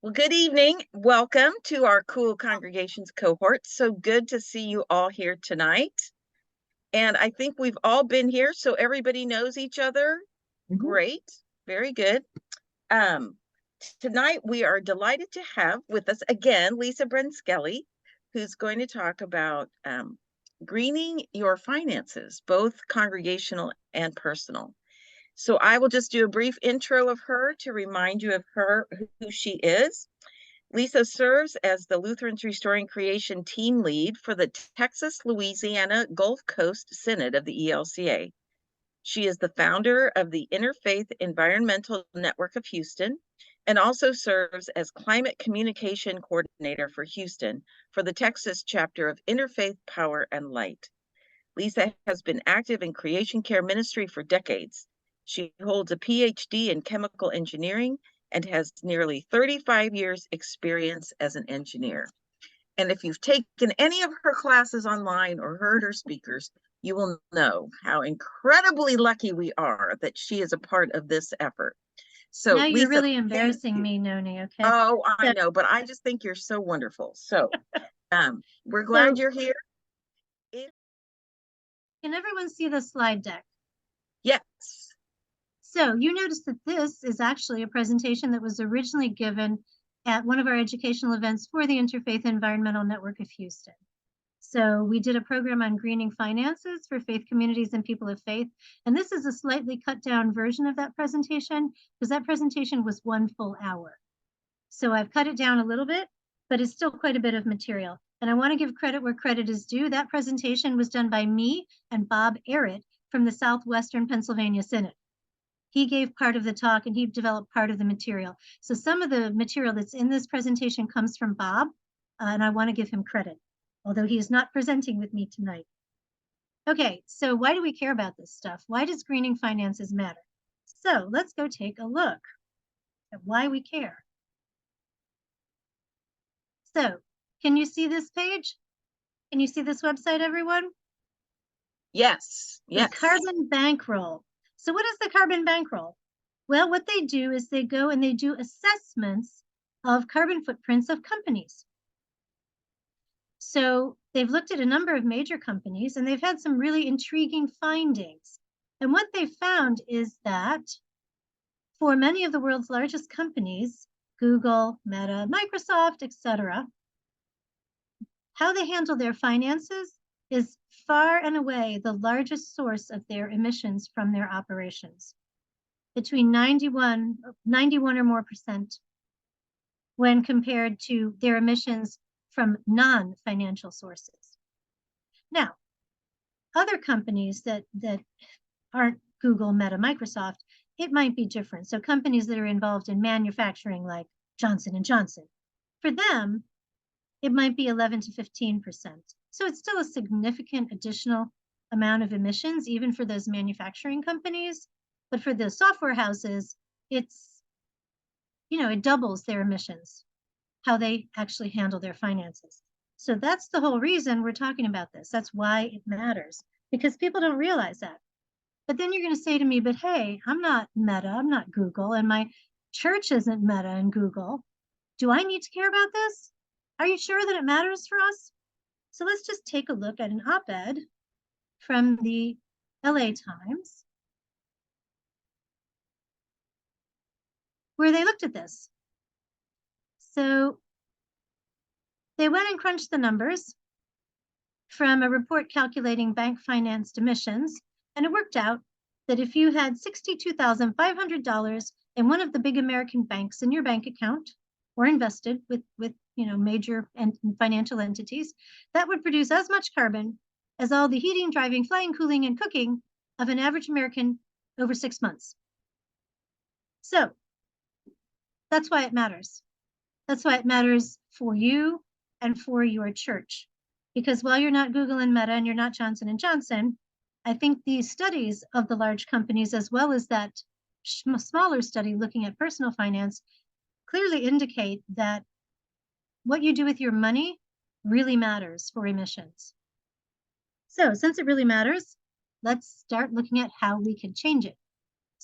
Well, good evening. Welcome to our Cool Congregations cohort. So good to see you all here tonight. And I think we've all been here, so everybody knows each other. Great. Very good. Tonight we are delighted to have with us again Lisa Brenskelly, who's going to talk about greening your finances, both congregational and personal. So I will just do a brief intro of her to remind you of her, who she is. Lisa serves as the Lutherans Restoring Creation team lead for the Texas-Louisiana Gulf Coast Synod of the ELCA. She is the founder of the Interfaith Environmental Network of Houston and also serves as Climate Communication Coordinator for Houston for the Texas chapter of Interfaith Power and Light. Lisa has been active in creation care ministry for decades. She holds a PhD in chemical engineering and has nearly 35 years experience as an engineer. And if you've taken any of her classes online or heard her speakers, you will know how incredibly lucky we are that she is a part of this effort. So now you're Lisa, really embarrassing me, Noni, okay? Oh, I know, but I just think you're so wonderful. So we're glad you're here. Can everyone see the slide deck? Yes. So you notice that this is actually a presentation that was originally given at one of our educational events for the Interfaith Environmental Network of Houston. So we did a program on greening finances for faith communities and people of faith. And this is a slightly cut down version of that presentation because that presentation was 1 full hour. So I've cut it down a little bit, but it's still quite a bit of material. And I want to give credit where credit is due. That presentation was done by me and Bob Arrett from the Southwestern Pennsylvania Synod. He gave part of the talk and he developed part of the material. So some of the material that's in this presentation comes from Bob, and I want to give him credit, although he is not presenting with me tonight. Okay, so why do we care about this stuff? Why does greening finances matter? So let's go take a look at why we care. So can you see this page? Can you see this website, everyone? Yes. The Carbon Bankroll. So what is the Carbon Bankroll? Well, what they do is they go and they do assessments of carbon footprints of companies. So they've looked at a number of major companies and they've had some really intriguing findings. And what they found is that for many of the world's largest companies, Google, Meta, Microsoft, etc., how they handle their finances is far and away the largest source of their emissions from their operations, between 91 or more percent when compared to their emissions from non-financial sources. Now, other companies that aren't Google, Meta, Microsoft, it might be different. So companies that are involved in manufacturing like Johnson & Johnson, for them, it might be 11 to 15%. So it's still a significant additional amount of emissions, even for those manufacturing companies. But for the software houses, it's, it doubles their emissions, how they actually handle their finances. So that's the whole reason we're talking about this. That's why it matters, because people don't realize that. But then you're going to say to me, but hey, I'm not Meta, I'm not Google, and my church isn't Meta and Google. Do I need to care about this? Are you sure that it matters for us? So let's just take a look at an op-ed from the LA Times, where they looked at this. So they went and crunched the numbers from a report calculating bank-financed emissions, and it worked out that if you had $62,500 in one of the big American banks in your bank account, or invested with major and financial entities, that would produce as much carbon as all the heating, driving, flying, cooling, and cooking of an average American over 6 months. So that's why it matters. That's why it matters for you and for your church. Because while you're not Google and Meta and you're not Johnson & Johnson, I think these studies of the large companies, as well as that smaller study looking at personal finance, clearly indicate that what you do with your money really matters for emissions. So since it really matters, let's start looking at how we can change it.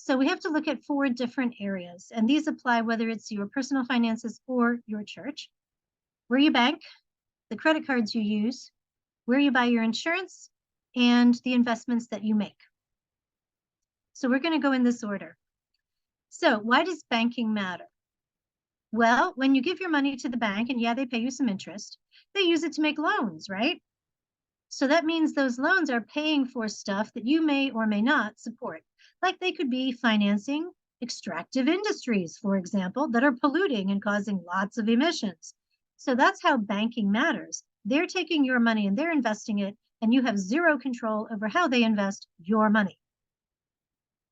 So we have to look at 4 different areas, and these apply whether it's your personal finances or your church, where you bank, the credit cards you use, where you buy your insurance, and the investments that you make. So we're going to go in this order. So why does banking matter? Well, when you give your money to the bank, and yeah, they pay you some interest, they use it to make loans, right? So that means those loans are paying for stuff that you may or may not support. Like they could be financing extractive industries, for example, that are polluting and causing lots of emissions. So that's how banking matters. They're taking your money and they're investing it, and you have zero control over how they invest your money.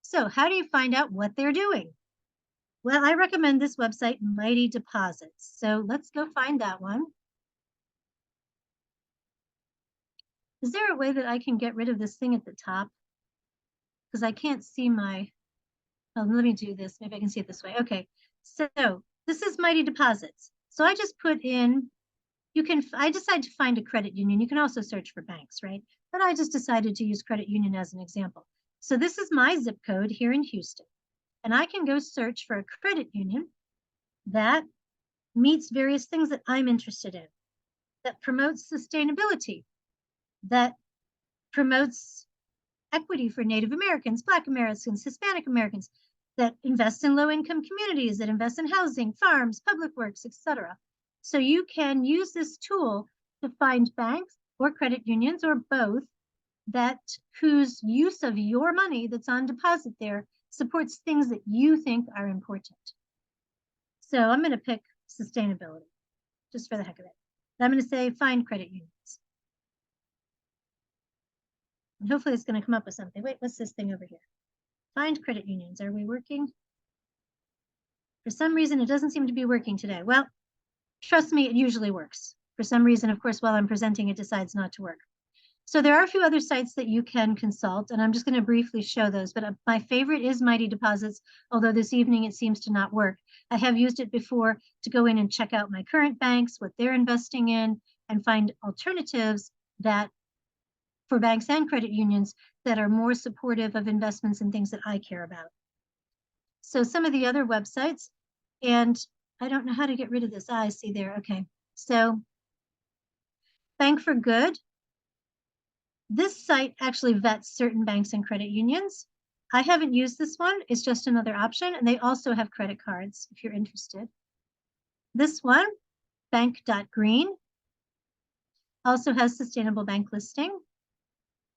So how do you find out what they're doing? Well, I recommend this website, Mighty Deposits. So let's go find that one. Is there a way that I can get rid of this thing at the top? Because I can't see my, oh, let me do this. Maybe I can see it this way. Okay, so this is Mighty Deposits. So I just put in, I decided to find a credit union. You can also search for banks, right? But I just decided to use credit union as an example. So this is my zip code here in Houston. And I can go search for a credit union that meets various things that I'm interested in, that promotes sustainability, that promotes equity for Native Americans, Black Americans, Hispanic Americans, that invest in low-income communities, that invest in housing, farms, public works, etc. So you can use this tool to find banks or credit unions or both that whose use of your money that's on deposit there supports things that you think are important. So I'm going to pick sustainability just for the heck of it. I'm going to say find credit unions. And hopefully it's going to come up with something. Wait, what's this thing over here? Find credit unions. Are we working? For some reason, it doesn't seem to be working today. Well, trust me, it usually works. For some reason, of course, while I'm presenting, it decides not to work. So there are a few other sites that you can consult, and I'm just going to briefly show those. But my favorite is Mighty Deposits, although this evening it seems to not work. I have used it before to go in and check out my current banks, what they're investing in, and find alternatives that for banks and credit unions that are more supportive of investments and things that I care about. So some of the other websites, and I don't know how to get rid of this. I see there. Okay. So Bank for Good. This site actually vets certain banks and credit unions. I haven't used this one. It's just another option. And they also have credit cards if you're interested. This one, bank.green, also has sustainable bank listing.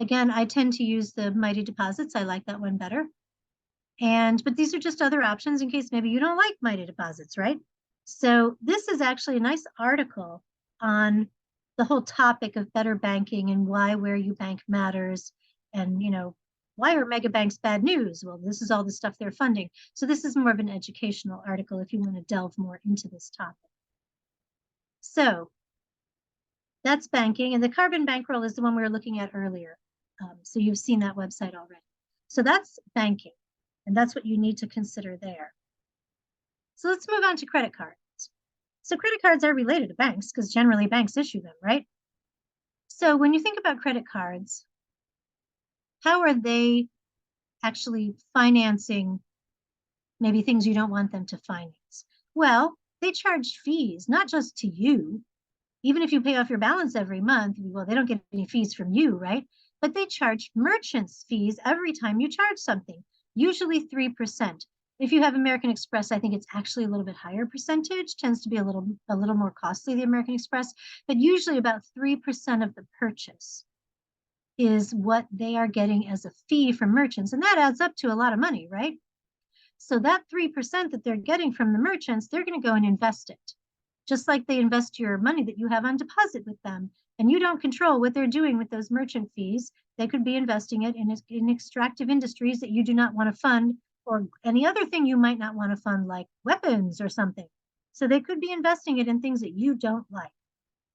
Again, I tend to use the Mighty Deposits. I like that one better. But these are just other options in case maybe you don't like Mighty Deposits, right? So this is actually a nice article on the whole topic of better banking and why where you bank matters. And, why are mega banks bad news? Well, this is all the stuff they're funding. So this is more of an educational article if you want to delve more into this topic. So that's banking. And the carbon bankroll is the one we were looking at earlier. So you've seen that website already. So that's banking. And that's what you need to consider there. So let's move on to credit cards. So credit cards are related to banks because generally banks issue them, right? So when you think about credit cards, how are they actually financing maybe things you don't want them to finance? Well, they charge fees, not just to you. Even if you pay off your balance every month, well, they don't get any fees from you, right? But they charge merchants fees every time you charge something, usually 3%. If you have American Express, I think it's actually a little bit higher percentage, tends to be a little more costly, the American Express, but usually about 3% of the purchase is what they are getting as a fee from merchants. And that adds up to a lot of money, right? So that 3% that they're getting from the merchants, they're going to go and invest it. Just like they invest your money that you have on deposit with them. And you don't control what they're doing with those merchant fees. They could be investing it in extractive industries that you do not want to fund, or any other thing you might not want to fund, like weapons or something. So they could be investing it in things that you don't like.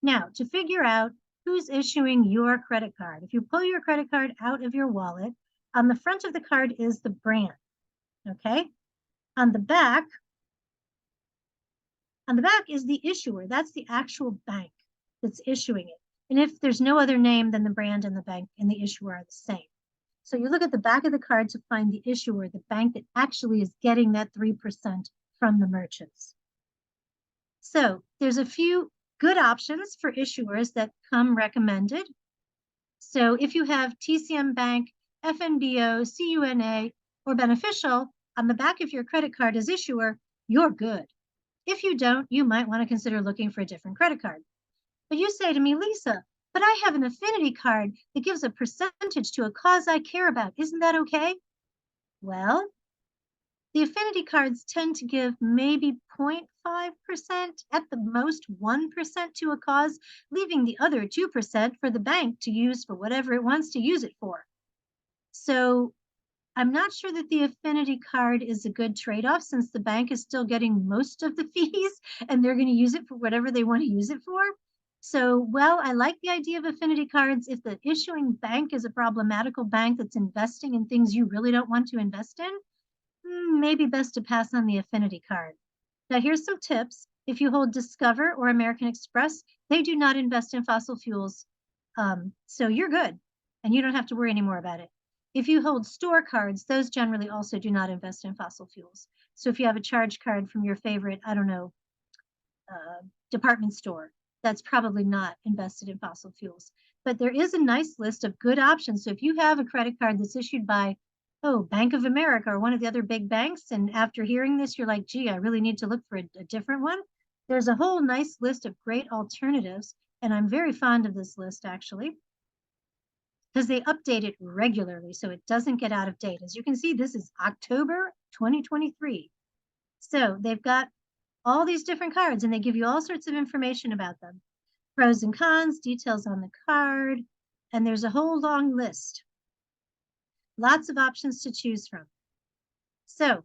Now, to figure out who's issuing your credit card, if you pull your credit card out of your wallet, on the front of the card is the brand, okay? On the back is the issuer. That's the actual bank that's issuing it. And if there's no other name, then the brand and the bank and the issuer are the same. So you look at the back of the card to find the issuer, the bank that actually is getting that 3% from the merchants. So there's a few good options for issuers that come recommended. So if you have TCM Bank, FNBO, CUNA, or Beneficial on the back of your credit card as issuer, you're good. If you don't, you might want to consider looking for a different credit card. But you say to me, Lisa, but I have an affinity card that gives a percentage to a cause I care about. Isn't that okay? Well, the affinity cards tend to give maybe 0.5%, at the most 1% to a cause, leaving the other 2% for the bank to use for whatever it wants to use it for. So I'm not sure that the affinity card is a good trade-off, since the bank is still getting most of the fees and they're going to use it for whatever they want to use it for. So, well, I like the idea of affinity cards if the issuing bank is a problematical bank that's investing in things you really don't want to invest in. Maybe best to pass on the affinity card. Now, here's some tips. If you hold Discover or American Express, they do not invest in fossil fuels. So you're good, and you don't have to worry anymore about it. If you hold store cards, those generally also do not invest in fossil fuels. So if you have a charge card from your favorite, I don't know, department store, that's probably not invested in fossil fuels. But there is a nice list of good options. So if you have a credit card that's issued by, Bank of America or one of the other big banks, and after hearing this, you're like, gee, I really need to look for a different one, there's a whole nice list of great alternatives. And I'm very fond of this list, actually, because they update it regularly so it doesn't get out of date. As you can see, this is October 2023. So they've got all these different cards and they give you all sorts of information about them. Pros and cons, details on the card, and there's a whole long list. Lots of options to choose from. So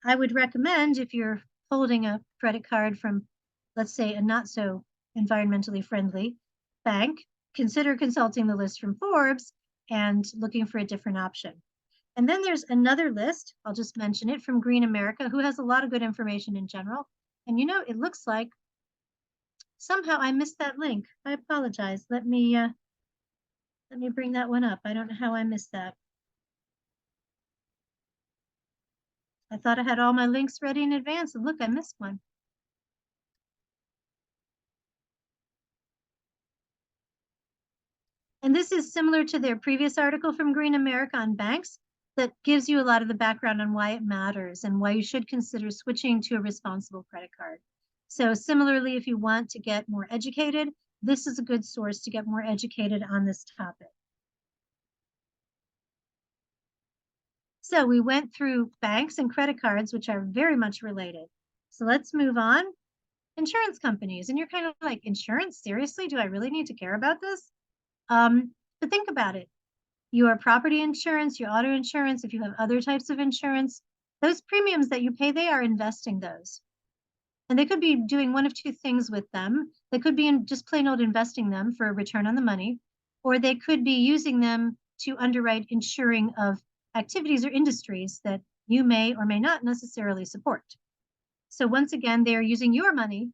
I would recommend, if you're holding a credit card from, let's say, a not so environmentally friendly bank, consider consulting the list from Forbes and looking for a different option. And then there's another list, I'll just mention it, from Green America, who has a lot of good information in general. And it looks like somehow I missed that link. I apologize. Let me bring that one up. I don't know how I missed that. I thought I had all my links ready in advance, and look, I missed one. And this is similar to their previous article from Green America on banks that gives you a lot of the background on why it matters and why you should consider switching to a responsible credit card. So similarly, if you want to get more educated, this is a good source to get more educated on this topic. So we went through banks and credit cards, which are very much related. So let's move on. Insurance companies. And you're kind of like, insurance? Seriously? Do I really need to care about this? But think about it. Your property insurance, your auto insurance, if you have other types of insurance, those premiums that you pay, they are investing those. And they could be doing one of two things with them. They could be just plain old investing them for a return on the money, or they could be using them to underwrite insuring of activities or industries that you may or may not necessarily support. So once again, they are using your money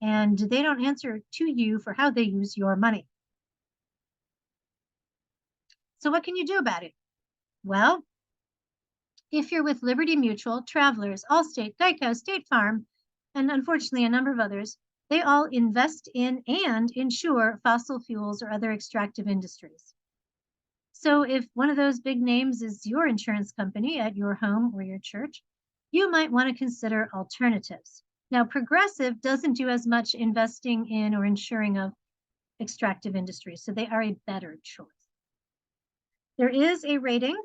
and they don't answer to you for how they use your money. So what can you do about it? Well, if you're with Liberty Mutual, Travelers, Allstate, Geico, State Farm, and unfortunately a number of others, they all invest in and insure fossil fuels or other extractive industries. So if one of those big names is your insurance company at your home or your church, you might want to consider alternatives. Now, Progressive doesn't do as much investing in or insuring of extractive industries, so they are a better choice. There is a rating,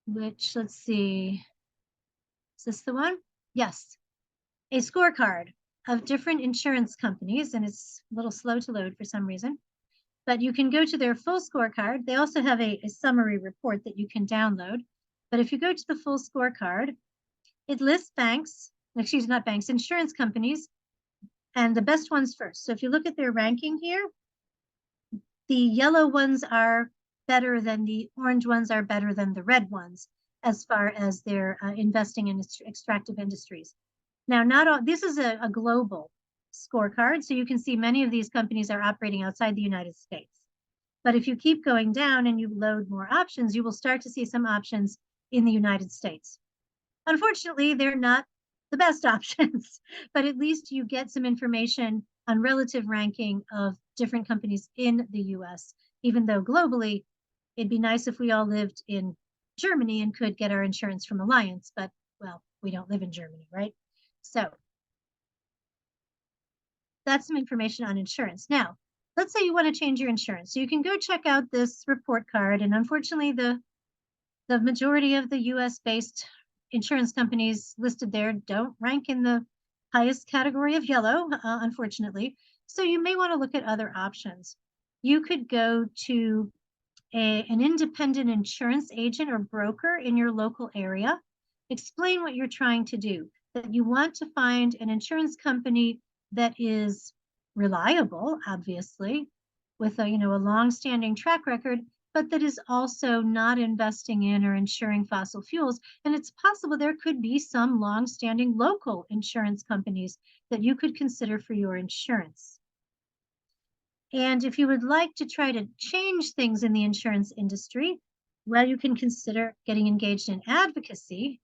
which, let's see, is this the one? Yes, a scorecard of different insurance companies, and it's a little slow to load for some reason, but you can go to their full scorecard. They also have a summary report that you can download, but if you go to the full scorecard, it lists insurance companies, and the best ones first. So if you look at their ranking here, the yellow ones are better than the orange ones, are better than the red ones as far as their investing in extractive industries. Now, not all, this is a global scorecard, so you can see many of these companies are operating outside the United States. But if you keep going down and you load more options, you will start to see some options in the United States. Unfortunately, they're not the best options, but at least you get some information on relative ranking of different companies in the US, even though globally, it'd be nice if we all lived in Germany and could get our insurance from Alliance, but well, we don't live in Germany, right? So that's some information on insurance. Now, let's say you want to change your insurance. So you can go check out this report card. And unfortunately, the majority of the US-based insurance companies listed there don't rank in the highest category of yellow, unfortunately. So you may want to look at other options. You could go to an independent insurance agent or broker in your local area. Explain what you're trying to do, that you want to find an insurance company that is reliable, obviously, with a long-standing track record, but that is also not investing in or insuring fossil fuels. And it's possible there could be some long-standing local insurance companies that you could consider for your insurance. And if you would like to try to change things in the insurance industry, well, you can consider getting engaged in advocacy,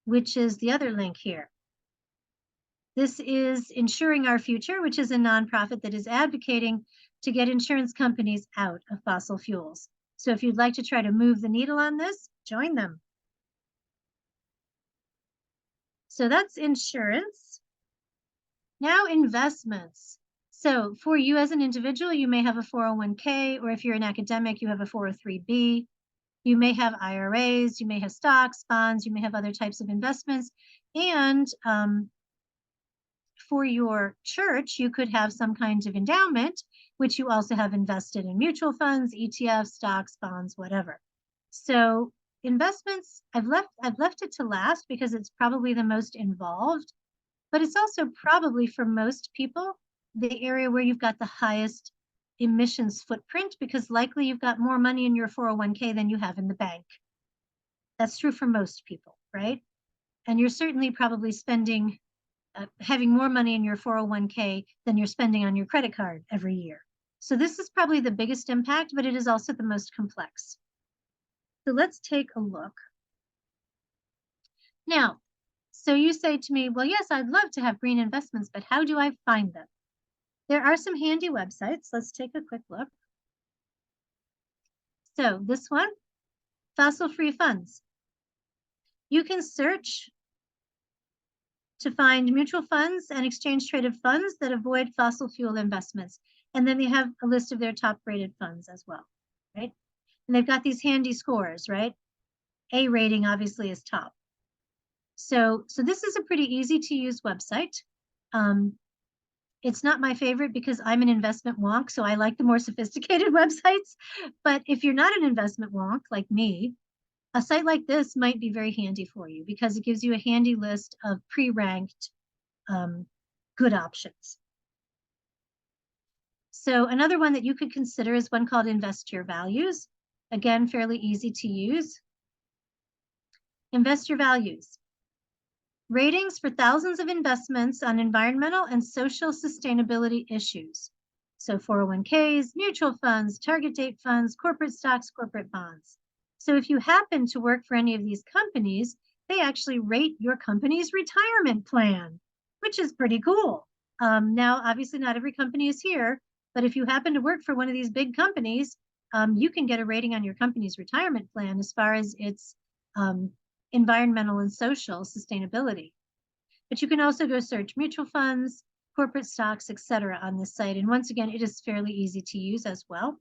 which is the other link here. This is Insuring Our Future, which is a nonprofit that is advocating to get insurance companies out of fossil fuels. So if you'd like to try to move the needle on this, join them. So that's insurance. Now investments. So for you as an individual, you may have a 401k, or if you're an academic, you have a 403b. You may have IRAs, you may have stocks, bonds, you may have other types of investments. And for your church, you could have some kind of endowment, which you also have invested in mutual funds, ETFs, stocks, bonds, whatever. So investments, I've left it to last because it's probably the most involved, but it's also probably for most people the area where you've got the highest emissions footprint, because likely you've got more money in your 401k than you have in the bank. That's true for most people, right? And you're certainly probably spending having more money in your 401k than you're spending on your credit card every year. So this is probably the biggest impact, but it is also the most complex. So let's take a look. Now, so you say to me, well, yes, I'd love to have green investments, but how do I find them? There are some handy websites. Let's take a quick look. So this one, fossil-free funds. You can search to find mutual funds and exchange-traded funds that avoid fossil fuel investments. And then they have a list of their top-rated funds as well, right? And they've got these handy scores, right? A rating obviously is top. So this is a pretty easy to use website. It's not my favorite because I'm an investment wonk, so I like the more sophisticated websites. But if you're not an investment wonk like me, a site like this might be very handy for you because it gives you a handy list of pre-ranked good options. So another one that you could consider is one called Invest Your Values. Again, fairly easy to use. Invest Your Values. Ratings for thousands of investments on environmental and social sustainability issues. So 401ks, mutual funds, target date funds, corporate stocks, corporate bonds. So if you happen to work for any of these companies, they actually rate your company's retirement plan, which is pretty cool. Now, obviously not every company is here, but if you happen to work for one of these big companies, you can get a rating on your company's retirement plan as far as its environmental and social sustainability. But you can also go search mutual funds, corporate stocks, etc. on this site. And once again, it is fairly easy to use as well.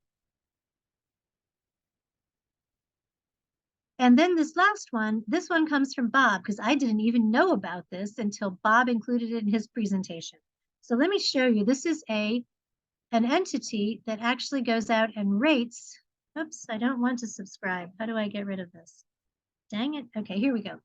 And then this last one, this one comes from Bob, because I didn't even know about this until Bob included it in his presentation. So let me show you. This is an entity that actually goes out and rates. Oops, I don't want to subscribe. How do I get rid of this? Dang it. Okay, here we go.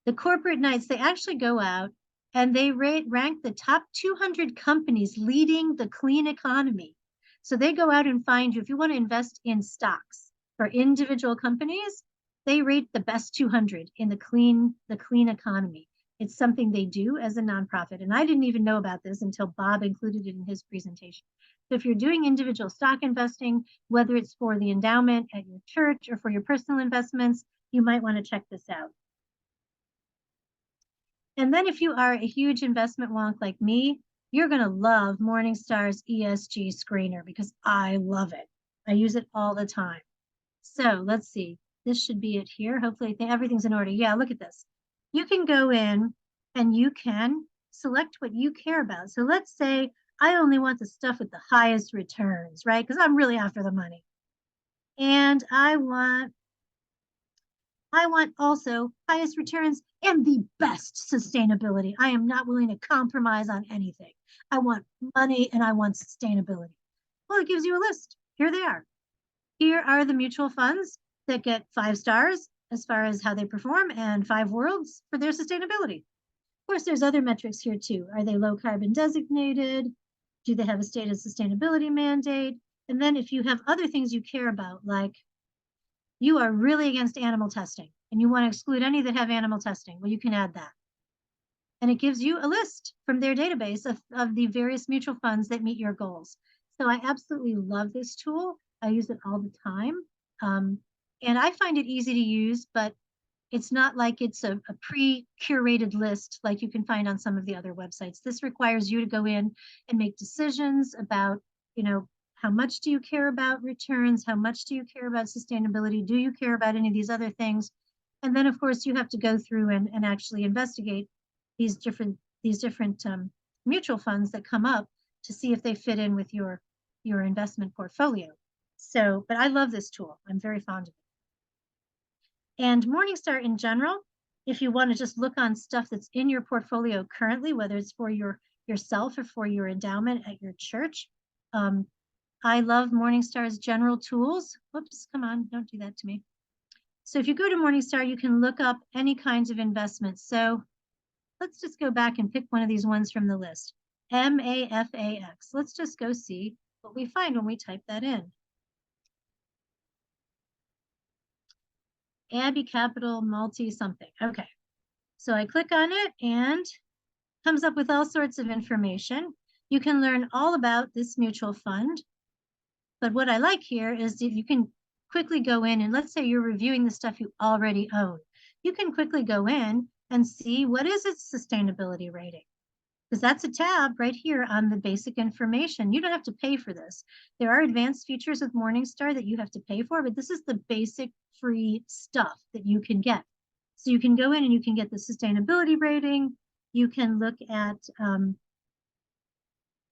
The Corporate Knights, they actually go out and they rank the top 200 companies leading the clean economy. So they go out and find you, if you want to invest in stocks for individual companies, they rate the best 200 in the clean economy. It's something they do as a nonprofit. And I didn't even know about this until Bob included it in his presentation. So if you're doing individual stock investing, whether it's for the endowment at your church or for your personal investments, you might want to check this out. And then if you are a huge investment wonk like me, you're going to love Morningstar's ESG screener because I love it. I use it all the time. So let's see. This should be it here. Hopefully everything's in order. Yeah, look at this. You can go in and you can select what you care about. So let's say I only want the stuff with the highest returns, right? Because I'm really after the money. And I want also highest returns and the best sustainability. I am not willing to compromise on anything. I want money and I want sustainability. Well, it gives you a list. Here they are. Here are the mutual funds that get 5 stars as far as how they perform and 5 worlds for their sustainability. Of course, there's other metrics here too. Are they low carbon designated? Do they have a stated sustainability mandate? And then if you have other things you care about, like you are really against animal testing and you want to exclude any that have animal testing, well, you can add that. And it gives you a list from their database of the various mutual funds that meet your goals. So I absolutely love this tool. I use it all the time. And I find it easy to use, but it's not like it's a pre-curated list like you can find on some of the other websites. This requires you to go in and make decisions about, how much do you care about returns? How much do you care about sustainability? Do you care about any of these other things? And then, of course, you have to go through and actually investigate these different mutual funds that come up to see if they fit in with your investment portfolio. So, but I love this tool. I'm very fond of it. And Morningstar in general, if you want to just look on stuff that's in your portfolio currently, whether it's for yourself or for your endowment at your church, I love Morningstar's general tools. Whoops, come on, don't do that to me. So if you go to Morningstar, you can look up any kinds of investments. So let's just go back and pick one of these ones from the list. MAFAX. Let's just go see what we find when we type that in. Abbey Capital Multi something. Okay. So I click on it and comes up with all sorts of information. You can learn all about this mutual fund. But what I like here is that you can quickly go in and let's say you're reviewing the stuff you already own. You can quickly go in and see what is its sustainability rating. Because that's a tab right here on the basic information. You don't have to pay for this. There are advanced features with Morningstar that you have to pay for, but this is the basic free stuff that you can get. So you can go in and you can get the sustainability rating. You can look at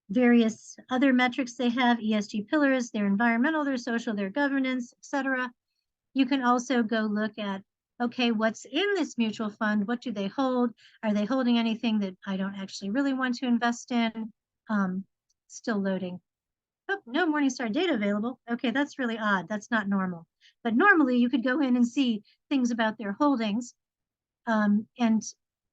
various other metrics they have, ESG pillars, their environmental, their social, their governance, etc. You can also go look at, okay, what's in this mutual fund? What do they hold? Are they holding anything that I don't actually really want to invest in? Still loading. Oh, no Morningstar data available. Okay, that's really odd. That's not normal. But normally you could go in and see things about their holdings. And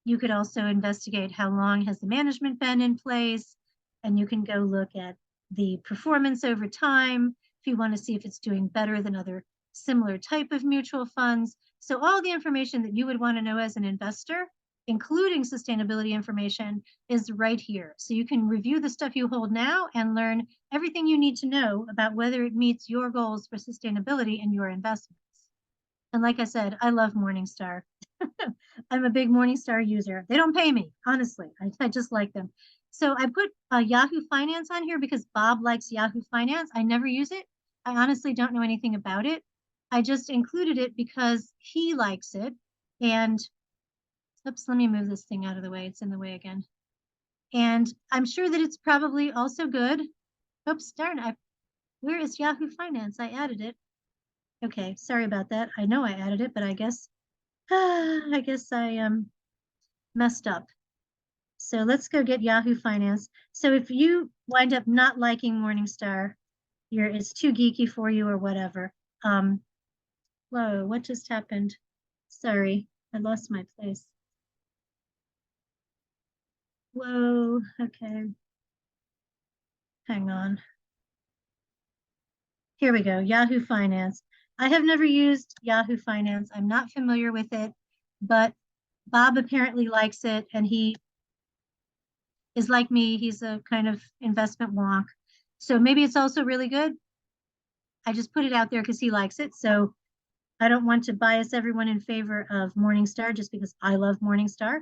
you could also investigate how long has the management been in place. And you can go look at the performance over time if you want to see if it's doing better than other similar type of mutual funds. So all the information that you would want to know as an investor, including sustainability information, is right here. So you can review the stuff you hold now and learn everything you need to know about whether it meets your goals for sustainability in your investments. And like I said, I love Morningstar. I'm a big Morningstar user. They don't pay me, honestly. I just like them. So I put Yahoo Finance on here because Bob likes Yahoo Finance. I never use it. I honestly don't know anything about it. I just included it because he likes it. And oops, let me move this thing out of the way. It's in the way again. And I'm sure that it's probably also good. Oops, darn, where is Yahoo Finance? I added it. Okay, sorry about that. I know I added it, but I guess I messed up. So let's go get Yahoo Finance. So if you wind up not liking Morningstar, it's too geeky for you or whatever. Whoa, what just happened? Sorry, I lost my place. Whoa, okay. Hang on. Here we go, Yahoo Finance. I have never used Yahoo Finance. I'm not familiar with it, but Bob apparently likes it, and he is like me. He's a kind of investment wonk. So maybe it's also really good. I just put it out there because he likes it. So I don't want to bias everyone in favor of Morningstar just because I love Morningstar.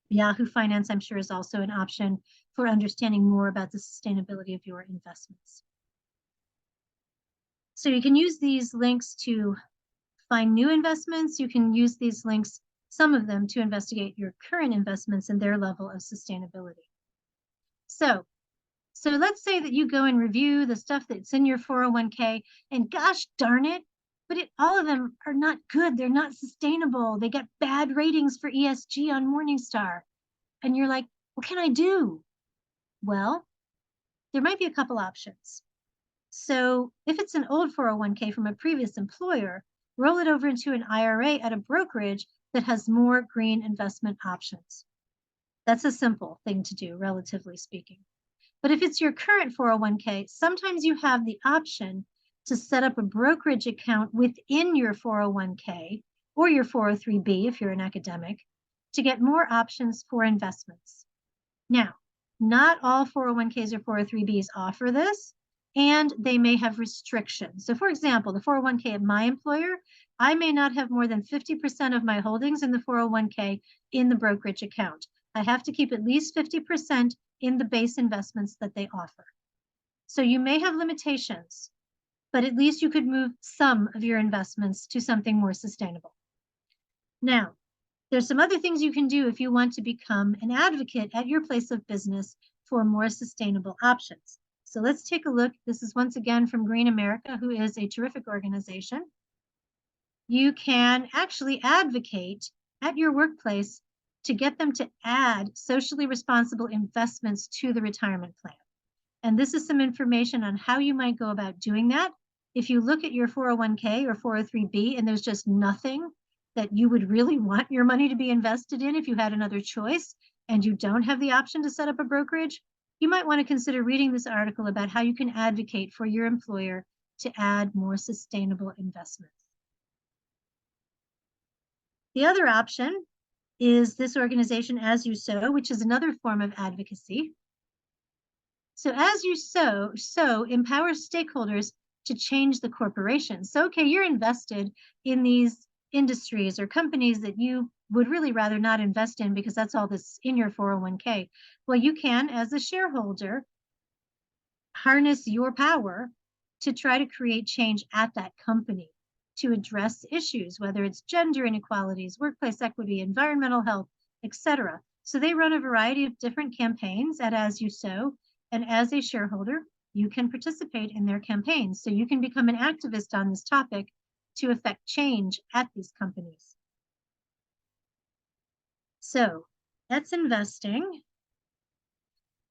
Yahoo Finance, I'm sure, is also an option for understanding more about the sustainability of your investments. So you can use these links to find new investments. You can use these links, some of them, to investigate your current investments and their level of sustainability. So let's say that you go and review the stuff that's in your 401k, and gosh darn it, but all of them are not good. They're not sustainable. They get bad ratings for ESG on Morningstar. And you're like, what can I do? Well, there might be a couple options. So if it's an old 401k from a previous employer, roll it over into an IRA at a brokerage that has more green investment options. That's a simple thing to do, relatively speaking. But if it's your current 401k, sometimes you have the option to set up a brokerage account within your 401k or your 403b if you're an academic to get more options for investments. Now, not all 401ks or 403bs offer this, and they may have restrictions. So for example, the 401k of my employer, I may not have more than 50% of my holdings in the 401k in the brokerage account. I have to keep at least 50% in the base investments that they offer. So you may have limitations, but at least you could move some of your investments to something more sustainable. Now, there's some other things you can do if you want to become an advocate at your place of business for more sustainable options. So let's take a look. This is once again from Green America, who is a terrific organization. You can actually advocate at your workplace to get them to add socially responsible investments to the retirement plan. And this is some information on how you might go about doing that. If you look at your 401k or 403b and there's just nothing that you would really want your money to be invested in if you had another choice and you don't have the option to set up a brokerage, you might want to consider reading this article about how you can advocate for your employer to add more sustainable investments. The other option is this organization, As You Sow, which is another form of advocacy. So As You Sow empowers stakeholders to change the corporation. So, okay, you're invested in these industries or companies that you would really rather not invest in because that's all that's in your 401k. Well, you can, as a shareholder, harness your power to try to create change at that company to address issues, whether it's gender inequalities, workplace equity, environmental health, etc. So they run a variety of different campaigns at As You Sow, and as a shareholder, you can participate in their campaigns. So you can become an activist on this topic to affect change at these companies. So that's investing.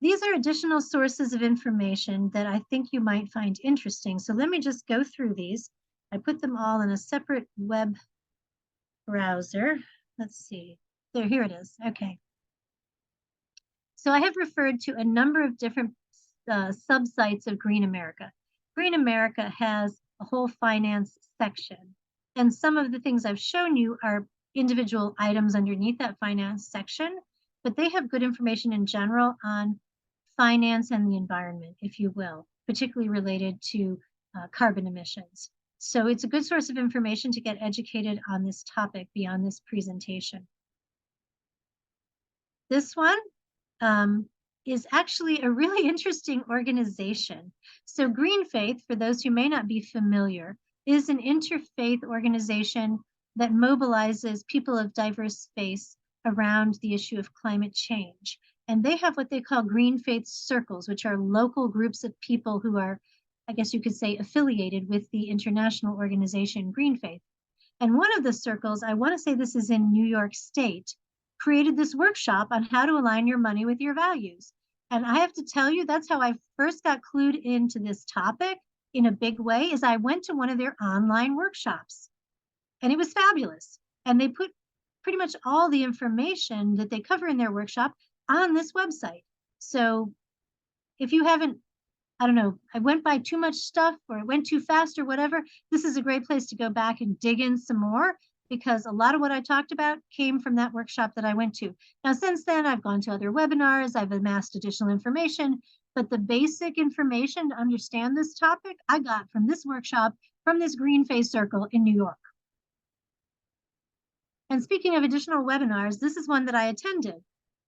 These are additional sources of information that I think you might find interesting. So let me just go through these. I put them all in a separate web browser. Let's see. Here it is. Okay. So I have referred to a number of different sub-sites of Green America. Green America has a whole finance section. And some of the things I've shown you are individual items underneath that finance section, but they have good information in general on finance and the environment, if you will, particularly related to carbon emissions. So it's a good source of information to get educated on this topic beyond this presentation. This one is actually a really interesting organization. So Green Faith, for those who may not be familiar, is an interfaith organization that mobilizes people of diverse faiths around the issue of climate change. And they have what they call Green Faith Circles, which are local groups of people who are, I guess you could say, affiliated with the international organization Green Faith. And one of the circles, I want to say this is in New York State, created this workshop on how to align your money with your values. And I have to tell you, that's how I first got clued into this topic in a big way, is I went to one of their online workshops. And it was fabulous. And they put pretty much all the information that they cover in their workshop on this website. So if you haven't, I don't know, I went by too much stuff or it went too fast or whatever, this is a great place to go back and dig in some more because a lot of what I talked about came from that workshop that I went to. Now, since then, I've gone to other webinars, I've amassed additional information, but the basic information to understand this topic I got from this workshop, from this Green Phase Circle in New York. And speaking of additional webinars, this is one that I attended.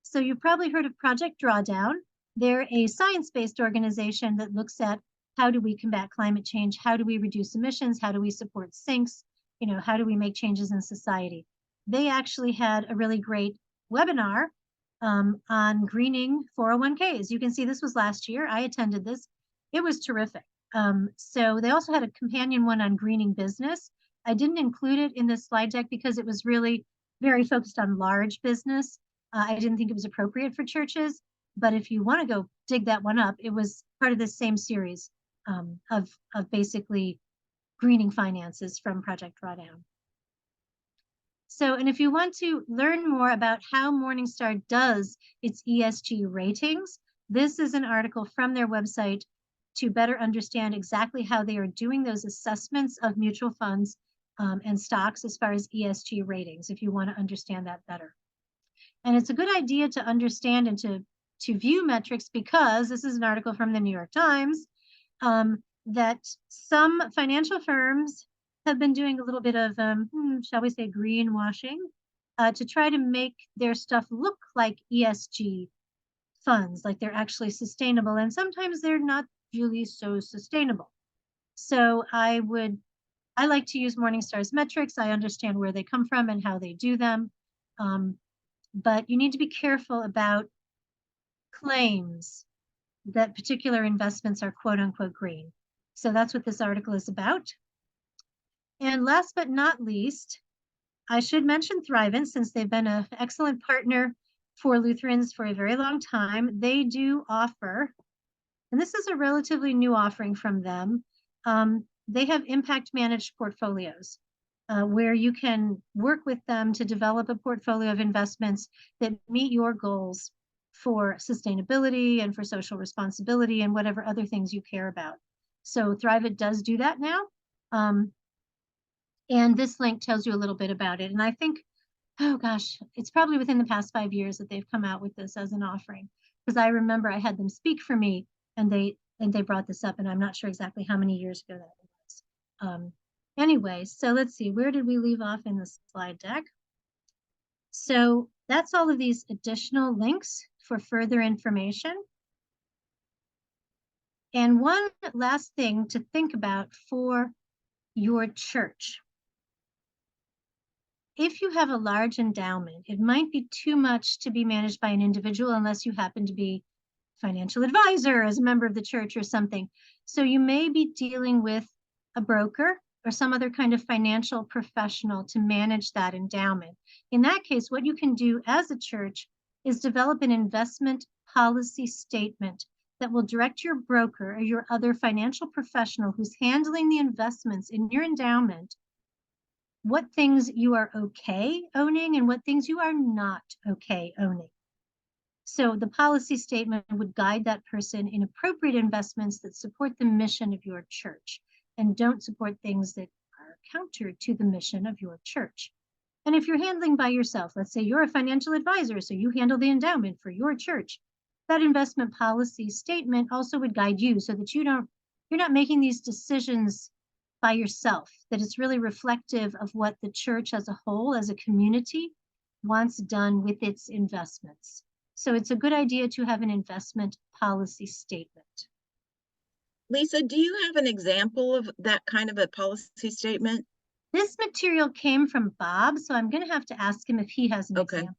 So you've probably heard of Project Drawdown. They're a science-based organization that looks at how do we combat climate change? How do we reduce emissions? How do we support sinks? You know, how do we make changes in society? They actually had a really great webinar on greening 401ks. You can see this was last year. I attended this. It was terrific. So they also had a companion one on greening business. I didn't include it in this slide deck because it was really very focused on large business. I didn't think it was appropriate for churches, but if you want to go dig that one up, it was part of the same series of basically greening finances from Project Drawdown. So, and if you want to learn more about how Morningstar does its ESG ratings, this is an article from their website to better understand exactly how they are doing those assessments of mutual funds and stocks as far as ESG ratings, if you want to understand that better. And it's a good idea to understand and to view metrics, because this is an article from the New York Times that some financial firms have been doing a little bit of, shall we say, greenwashing to try to make their stuff look like ESG funds, like they're actually sustainable. And sometimes they're not really so sustainable. So I like to use Morningstar's metrics. I understand where they come from and how they do them. But you need to be careful about claims that particular investments are quote unquote green. So that's what this article is about. And last but not least, I should mention Thrivent, since they've been an excellent partner for Lutherans for a very long time. They do offer, and this is a relatively new offering from them, they have impact managed portfolios where you can work with them to develop a portfolio of investments that meet your goals for sustainability and for social responsibility and whatever other things you care about. So Thrivent does do that now. And this link tells you a little bit about it. And I think, oh gosh, it's probably within the past 5 years that they've come out with this as an offering. Because I remember I had them speak for me and they brought this up, and I'm not sure exactly how many years ago that was. Anyway, so let's see, where did we leave off in the slide deck? So that's all of these additional links for further information. And one last thing to think about for your church. If you have a large endowment, it might be too much to be managed by an individual unless you happen to be a financial advisor as a member of the church or something. So you may be dealing with a broker or some other kind of financial professional to manage that endowment. In that case, what you can do as a church is develop an investment policy statement that will direct your broker or your other financial professional who's handling the investments in your endowment what things you are okay owning and what things you are not okay owning. So the policy statement would guide that person in appropriate investments that support the mission of your church and don't support things that are counter to the mission of your church. And if you're handling by yourself, let's say you're a financial advisor, so you handle the endowment for your church, that investment policy statement also would guide you so that you're not making these decisions by yourself, that it's really reflective of what the church as a whole, as a community, wants done with its investments. So it's a good idea to have an investment policy statement. Lisa, do you have an example of that kind of a policy statement? This material came from Bob, so I'm going to have to ask him if he has an example.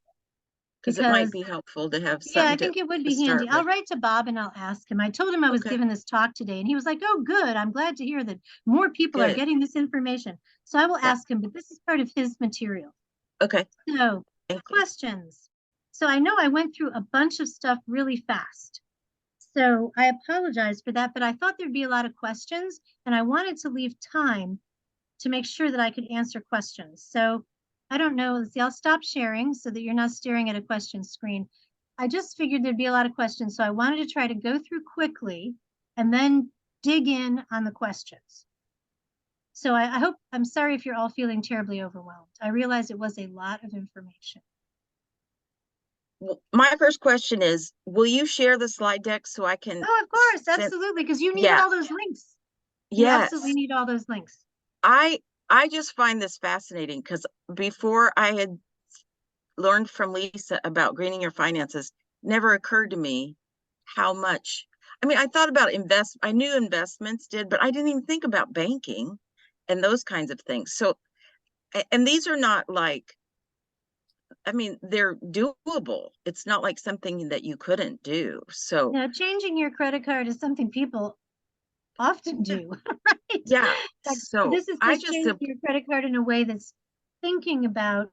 Because it might be helpful to have something. Yeah, I think it would be handy. I'll write to Bob and I'll ask him. I told him I was giving this talk today, and he was like, oh, good. I'm glad to hear that more people are getting this information. So I will ask him, but this is part of his material. Okay. So questions. So I know I went through a bunch of stuff really fast. So I apologize for that, but I thought there'd be a lot of questions, and I wanted to leave time to make sure that I could answer questions. So I don't know, let's see, I'll stop sharing so that you're not staring at a question screen. I just figured there'd be a lot of questions, so I wanted to try to go through quickly and then dig in on the questions. So I hope, I'm sorry if you're all feeling terribly overwhelmed. I realize it was a lot of information. My first question is, will you share the slide deck so I can Oh, of course, send? absolutely, because you need Yeah, all those links. You absolutely yes. need all those links. I I just find this fascinating because before I had learned from Lisa about greening your finances, never occurred to me how much. I mean, I thought about I knew investments did, but I didn't even think about banking and those kinds of things. So, and these are not like, I mean, they're doable. It's not like something that you couldn't do. So, Now, changing your credit card is something people often do, right? yeah. But So this is I just just, changing your credit card in a way that's thinking about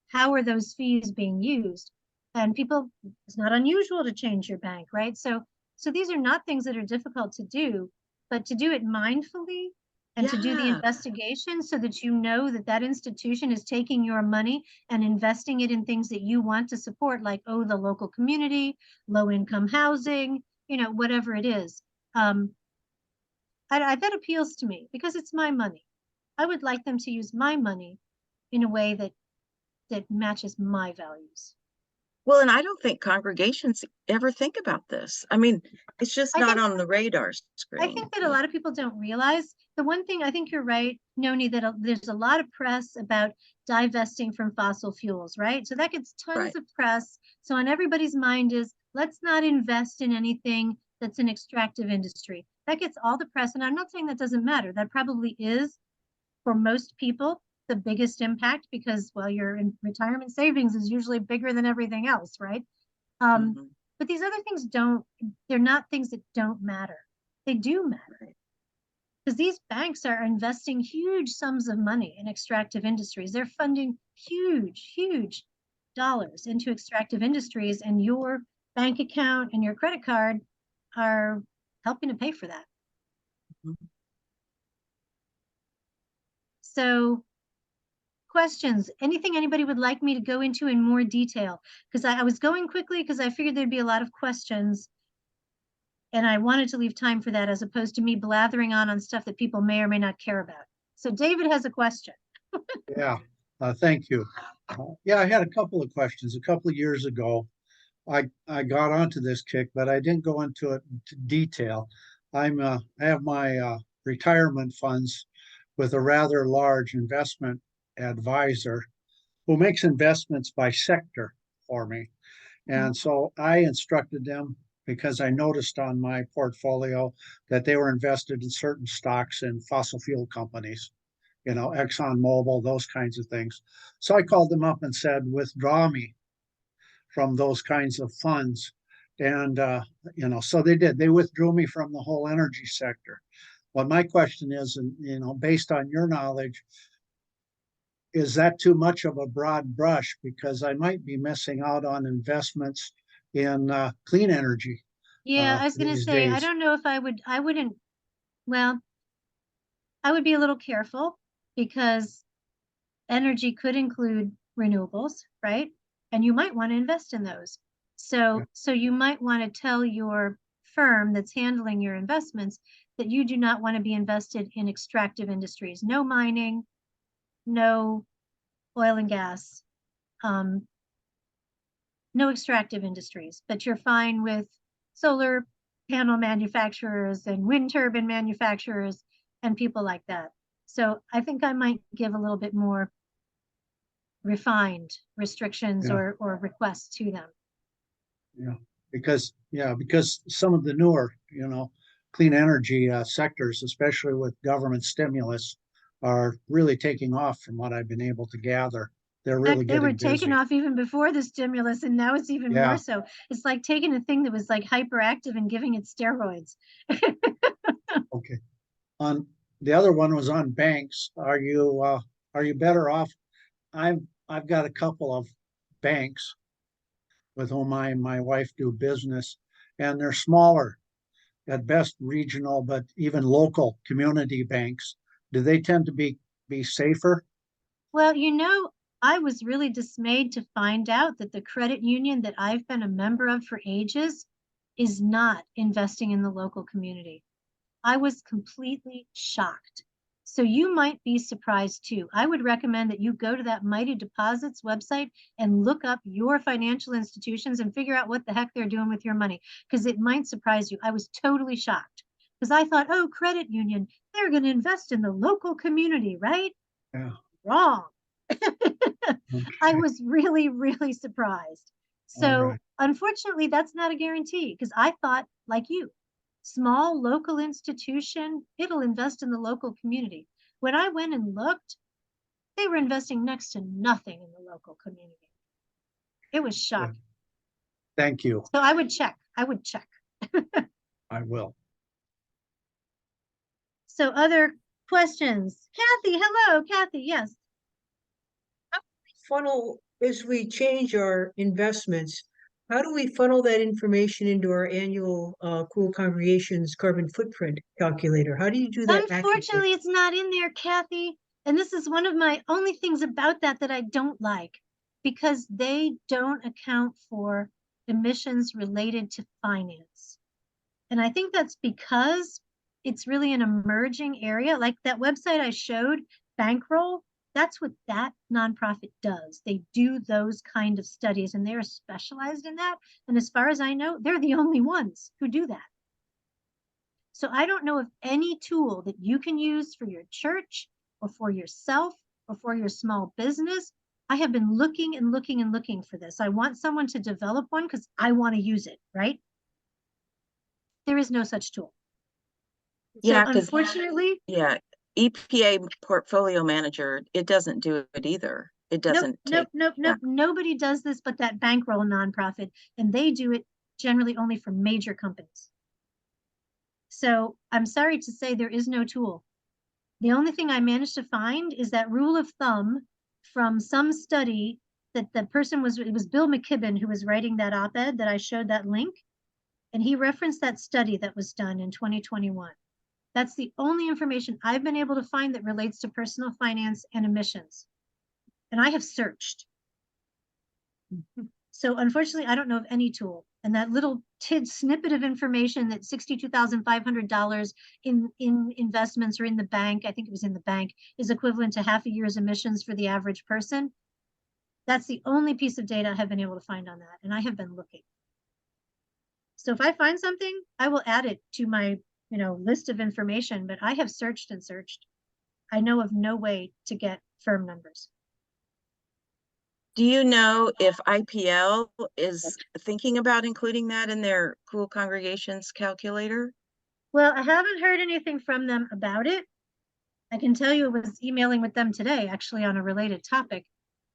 how are those fees being used. And people, it's not unusual to change your bank, right? So these are not things that are difficult to do, but to do it mindfully and to do the yeah. investigation so that you know that that institution is taking your money and investing it in things that you want to support, like, oh, the local community, low income housing, whatever it is. Um, that appeals to me because it's my money. I would like them to use my money in a way that matches my values. Well, and I don't think congregations ever think about this. I mean, it's just I not think on the radar I think screen. that a lot of people don't realize the one thing. I think you're right, Noni, that there's a lot of press about divesting from fossil fuels, right? So that gets tons Right. of press. So on everybody's mind is let's not invest in anything that's an extractive industry. That gets all the press. And I'm not saying that doesn't matter. That probably is for most people the biggest impact because, well, your retirement savings is usually bigger than everything else, right? Um, Mhm. but these other things don't, they're not things that don't matter. They do matter Right. because these banks are investing huge sums of money in extractive industries. They're funding huge dollars into extractive industries, and your bank account and your credit card are helping to pay for that. Mhm. So questions, anything anybody would like me to go into in more detail? Because I was going quickly because I figured there'd be a lot of questions and I wanted to leave time for that as opposed to me blathering on stuff that people may or may not care about. So David has a question. Yeah, thank you. Yeah, I had a couple of questions. A couple of years ago, I got onto this kick, but I didn't go into it into detail. I have my retirement funds with a rather large investment advisor who makes investments by sector for me. And so I instructed them because I noticed on my portfolio that they were invested in certain stocks in fossil fuel companies, Exxon Mobil, those kinds of things. So I called them up and said, withdraw me from those kinds of funds. And, so they did. They withdrew me from the whole energy sector. Well, my question is, and, based on your knowledge, is that too much of a broad brush? Because I might be missing out on investments in clean energy Yeah, I was going to these say, I days. don't know if I wouldn't, well, I would be a little careful because energy could include renewables, right? And you might want to invest in those. Yeah, So you might want to tell your firm that's handling your investments that you do not want to be invested in extractive industries. No mining, no oil and gas, um, no extractive industries, but you're fine with solar panel manufacturers and wind turbine manufacturers and people like that. So I think I might give a little bit more refined restrictions yeah, or requests to them. yeah. Because some of the newer, clean energy sectors, especially with government stimulus, are really taking off from what I've been able to gather. They're In really fact, they were getting taken busy. off even before the stimulus, and now it's even more Yeah. so. It's like taking a thing that was like hyperactive and giving it steroids. Okay. On the other one was on banks. Are you better off? I've got a couple of banks with whom I and my wife do business, and they're smaller, at best regional, but even local community banks. Do they tend to be safer? Well, I was really dismayed to find out that the credit union that I've been a member of for ages is not investing in the local community. I was completely shocked. So you might be surprised too. I would recommend that you go to that Mighty Deposits website and look up your financial institutions and figure out what the heck they're doing with your money, because it might surprise you. I was totally shocked because I thought, oh, credit union, they're going to invest in the local community, right? Yeah. Wrong. I Okay. was really, really surprised. All So right. unfortunately, that's not a guarantee, because I thought, like you, small local institution, it'll invest in the local community. When I went and looked, they were investing next to nothing in the local community. It was shocking. Thank you. So I would check. I would check. I will. So other questions? Kathy, hello, Kathy. Yes. Funnel, as we change our investments, how do we funnel that information into our annual Cool Congregations carbon footprint calculator? How do you do that accurately? Unfortunately, it's not in there, Kathy. And this is one of my only things about that I don't like, because they don't account for emissions related to finance. And I think that's because it's really an emerging area. Like that website I showed, Bankroll, that's what that nonprofit does. They do those kind of studies, and they're specialized in that. And as far as I know, they're the only ones who do that. So I don't know of any tool that you can use for your church or for yourself or for your small business. I have been looking and looking and looking for this. I want someone to develop one because I want to use it, right? There is no such tool. Yeah, So 'cause- unfortunately, Yeah, EPA Portfolio Manager, it doesn't do it either. It doesn't take. nope. Nobody does this but that Bankroll nonprofit, and they do it generally only for major companies. So I'm sorry to say there is no tool. The only thing I managed to find is that rule of thumb from some study that the person was, it was Bill McKibben who was writing that op-ed that I showed that link. And he referenced that study that was done in 2021. That's the only information I've been able to find that relates to personal finance and emissions. And I have searched. So unfortunately, I don't know of any tool. And that little snippet of information that $62,500 in investments or in the bank, I think it was in the bank, is equivalent to half a year's emissions for the average person. That's the only piece of data I have been able to find on that. And I have been looking. So if I find something, I will add it to my, list of information, but I have searched and searched. I know of no way to get firm numbers. Do you know if IPL is thinking about including that in their Cool Congregations calculator? Well, I haven't heard anything from them about it. I can tell you I was emailing with them today, actually on a related topic,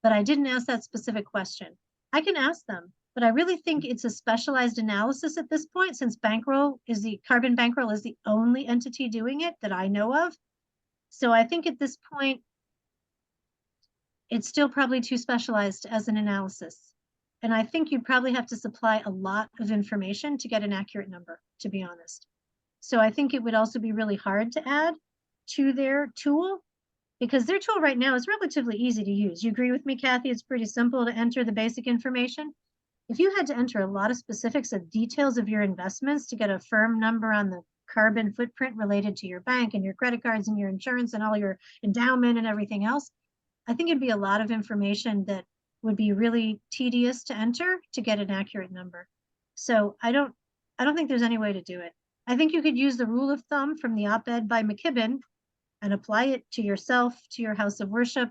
but I didn't ask that specific question. I can ask them, but I really think it's a specialized analysis at this point, since Carbon Bankroll is the only entity doing it that I know of. So I think at this point, it's still probably too specialized as an analysis. And I think you'd probably have to supply a lot of information to get an accurate number, to be honest. So I think it would also be really hard to add to their tool, because their tool right now is relatively easy to use. You agree with me, Kathy? It's pretty simple to enter the basic information. If you had to enter a lot of specifics of details of your investments to get a firm number on the carbon footprint related to your bank and your credit cards and your insurance and all your endowment and everything else, I think it'd be a lot of information that would be really tedious to enter to get an accurate number. So I don't think there's any way to do it. I think you could use the rule of thumb from the op-ed by McKibben and apply it to yourself, to your house of worship.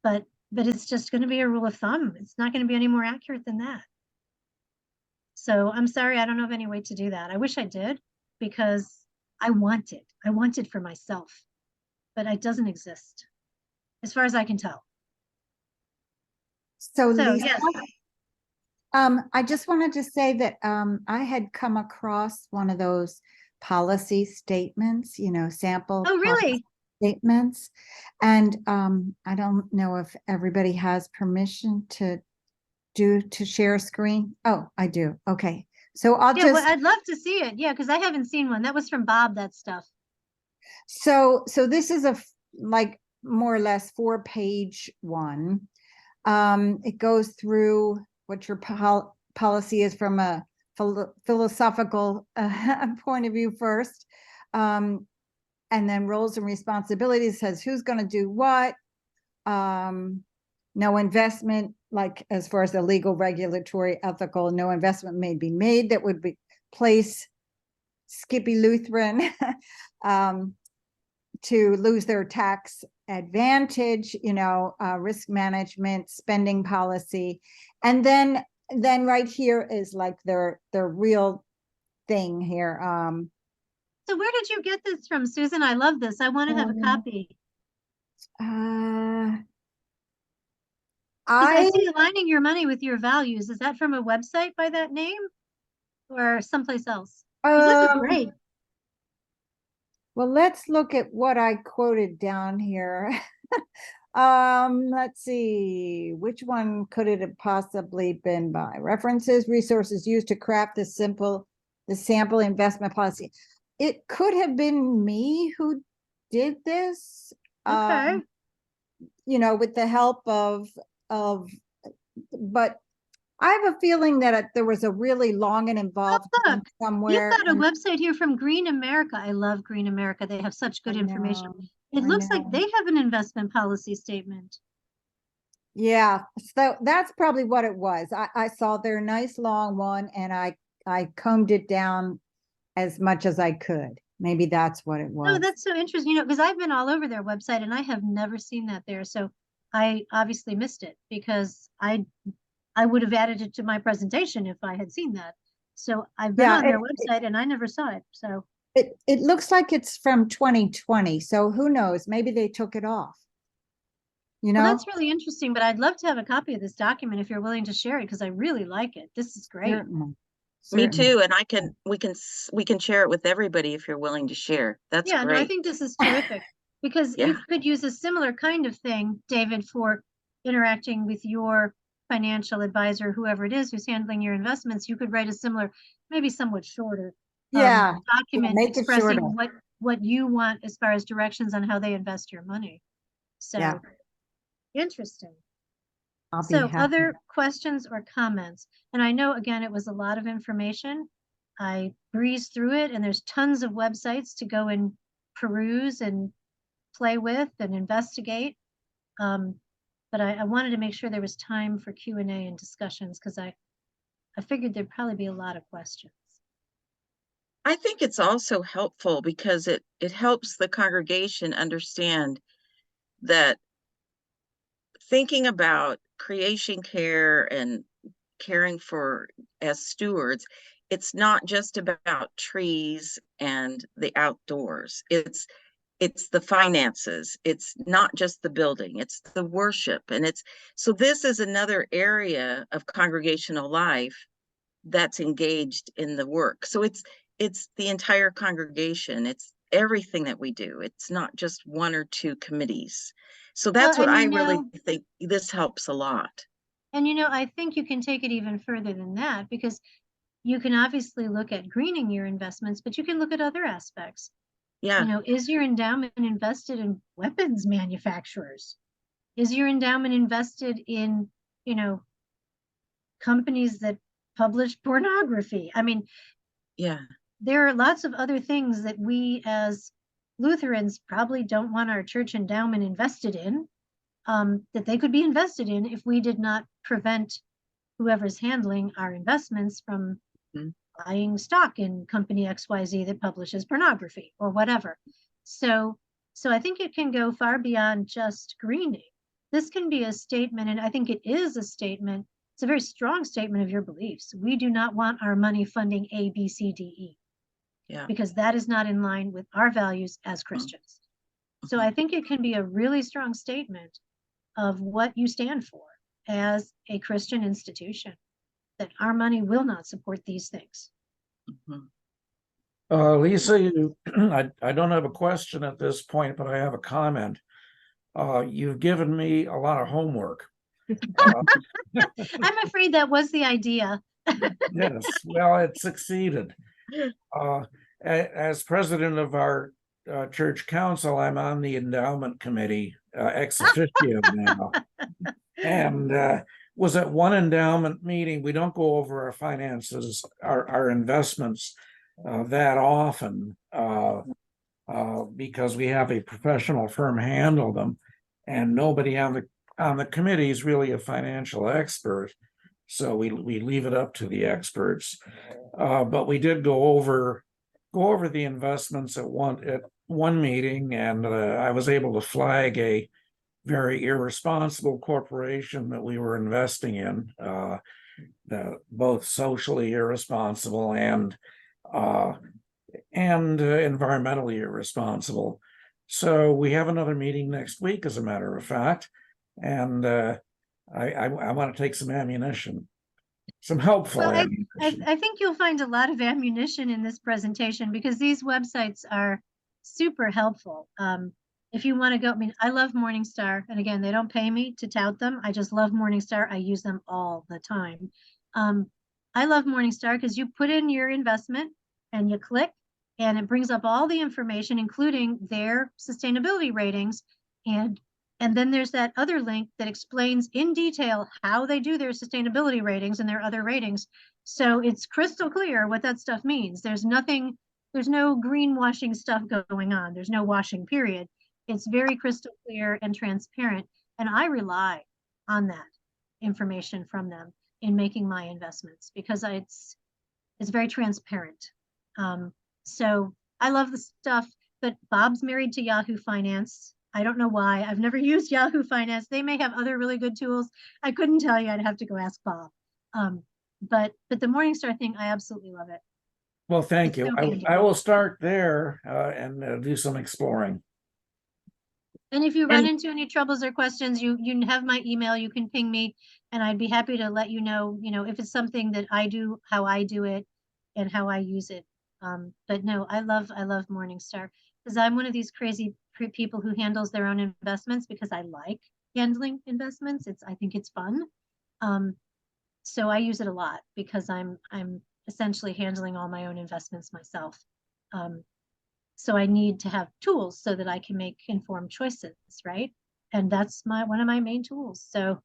But it's just going to be a rule of thumb. It's not going to be any more accurate than that. So I'm sorry, I don't know of any way to do that. I wish I did, because I want it. I want it for myself, but it doesn't exist as far as I can tell. So Lisa, yes. I just wanted to say that I had come across one of those policy statements, sample Oh, really? policy statements. And I don't know if everybody has permission to share a screen. Oh, I do. Okay. So I'll Yeah, well, I'd love to see it. Yeah, because I haven't seen one. That was from Bob, that stuff. So this is like more or less 4-page one. It goes through what your policy is from a philosophical point of view first. And and then roles and responsibilities says who's going to do what. No investment, like as far as the legal, regulatory, ethical, no investment may be made that would be place Skippy Lutheran to lose their tax advantage, risk management, spending policy. And then right here is like their real thing here. So where did you get this from, Susan? I love this. I want to have a copy. 'Cause I see aligning your money with your values. Is that from a website by that name or someplace else? 'Cause this is great. Well, let's look at what I quoted down here. Let's see, which one could it have possibly been by? References, resources used to craft the sample investment policy. It could have been me who did this. Okay. With the help of, but I have a feeling that there was a really long and involved look, somewhere. You've got a website here from Green America. I love Green America. They have such good information. It looks like they have an investment policy statement. Yeah, so that's probably what it was. I saw their nice long one and I combed it down as much as I could. Maybe that's what it was. Oh, that's so interesting, because I've been all over their website and I have never seen that there. So I obviously missed it because I would have added it to my presentation if I had seen that. So I've been on their website and I never saw it. So it looks like it's from 2020. So who knows? Maybe they took it off. Well, that's really interesting, but I'd love to have a copy of this document if you're willing to share it because I really like it. This is great. Certainly. Me too, and we can share it with everybody if you're willing to share. That's Yeah, great. no, I think this is terrific because you could use a similar kind of thing, David, for interacting with your financial advisor, whoever it is who's handling your investments. You could write a similar, maybe somewhat shorter document expressing what you want as far as directions on how they invest your money. So interesting. So other questions or comments? And I know, again, it was a lot of information. I breezed through it and there's tons of websites to go and peruse and play with and investigate. But I wanted to make sure there was time for Q&A and discussions because I figured there'd probably be a lot of questions. I think it's also helpful because it helps the congregation understand that thinking about creation care and caring for as stewards, it's not just about trees and the outdoors. It's the finances. It's not just the building, it's the worship. And so this is another area of congregational life that's engaged in the work. So it's the entire congregation. It's everything that we do. It's not just one or two committees. So that's what I really think this helps a lot. And I think you can take it even further than that because you can obviously look at greening your investments, but you can look at other aspects. Yeah. Is your endowment invested in weapons manufacturers? Is your endowment invested in, companies that publish pornography? I mean, there are lots of other things that we as Lutherans probably don't want our church endowment invested in, that they could be invested in if we did not prevent whoever's handling our investments from buying stock in company XYZ that publishes pornography or whatever. So I think it can go far beyond just greening. This can be a statement, and I think it is a statement. It's a very strong statement of your beliefs. We do not want our money funding A, B, C, D, E. Because that is not in line with our values as Christians. So I think it can be a really strong statement of what you stand for as a Christian institution, that our money will not support these things. Lisa, I don't have a question at this point, but I have a comment. You've given me a lot of homework. I'm afraid that was the idea. Yes, well, it succeeded. As president of our church council, I'm on the endowment committee ex officio now. And was at one endowment meeting. We don't go over our finances, our investments that often. because we have a professional firm handle them, and nobody on the committee is really a financial expert. So we leave it up to the experts. But we did go over the investments at one meeting, and I was able to flag a very irresponsible corporation that we were investing in, both socially irresponsible and environmentally irresponsible. So we have another meeting next week, as a matter of fact, and I want to take some ammunition, some helpful Well, ammunition. I think you'll find a lot of ammunition in this presentation because these websites are super helpful. If you want to go, I mean, I love Morningstar, and again, they don't pay me to tout them. I just love Morningstar. I use them all the time. I love Morningstar because you put in your investment and you click, and it brings up all the information, including their sustainability ratings. And then there's that other link that explains in detail how they do their sustainability ratings and their other ratings. So it's crystal clear what that stuff means. There's no greenwashing stuff going on. There's no washing, period. It's very crystal clear and transparent. And I rely on that information from them in making my investments because it's very transparent. So I love the stuff, but Bob's married to Yahoo Finance. I don't know why. I've never used Yahoo Finance. They may have other really good tools. I couldn't tell you. I'd have to go ask Bob. But the Morningstar thing, I absolutely love it. Well, thank you. so handy. I will start there and do some exploring. And if you run into any troubles or questions, you have my email. You can ping me, and I'd be happy to let you know. If it's something that I do, how I do it, and how I use it. But no, I love Morningstar because I'm one of these crazy people who handles their own investments because I like handling investments. I think it's fun. So I use it a lot because I'm essentially handling all my own investments myself. So I need to have tools so that I can make informed choices, right? And that's one of my main tools. So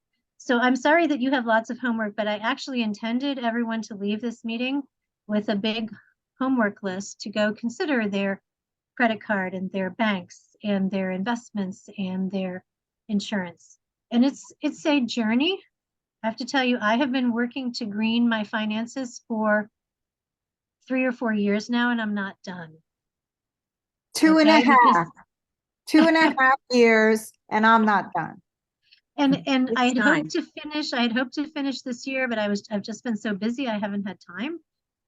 I'm sorry that you have lots of homework, but I actually intended everyone to leave this meeting with a big homework list to go consider their credit card and their banks and their investments and their insurance. And it's a journey. I have to tell you, I have been working to green my finances for 3 or 4 years now, and I'm not done. Two and a Okay, because- half. 2.5 years, and I'm not done. And It's I had time. hoped to finish this year, but I've just been so busy, I haven't had time.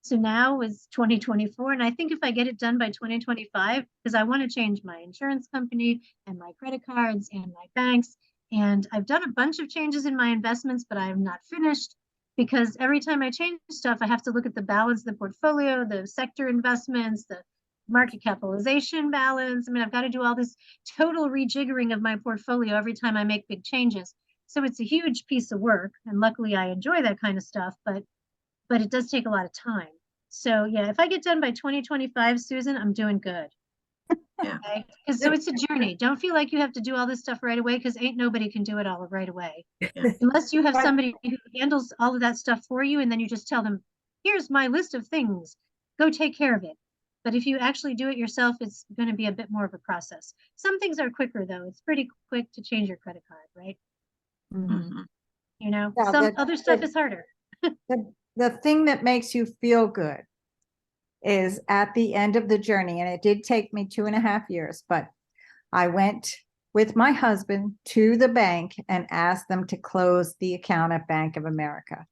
So now is 2024, and I think if I get it done by 2025, because I want to change my insurance company and my credit cards and my banks, and I've done a bunch of changes in my investments, but I am not finished because every time I change stuff, I have to look at the balance of the portfolio, the sector investments, the market capitalization balance. I mean, I've got to do all this total rejiggering of my portfolio every time I make big changes. So it's a huge piece of work, and luckily I enjoy that kind of stuff, but it does take a lot of time. So yeah, if I get done by 2025, Susan, I'm doing good. Yeah. Okay? So it's a journey. Don't feel like you have to do all this stuff right away because ain't nobody can do it all right away. Unless you have somebody who handles all of that stuff for you, and then you just tell them, here's my list of things, go take care of it. But if you actually do it yourself, it's going to be a bit more of a process. Some things are quicker though. It's pretty quick to change your credit card, right? Mhm. Yeah, Some other stuff is harder. The thing that makes you feel good is at the end of the journey, and it did take me 2.5 years, but I went with my husband to the bank and asked them to close the account at Bank of America.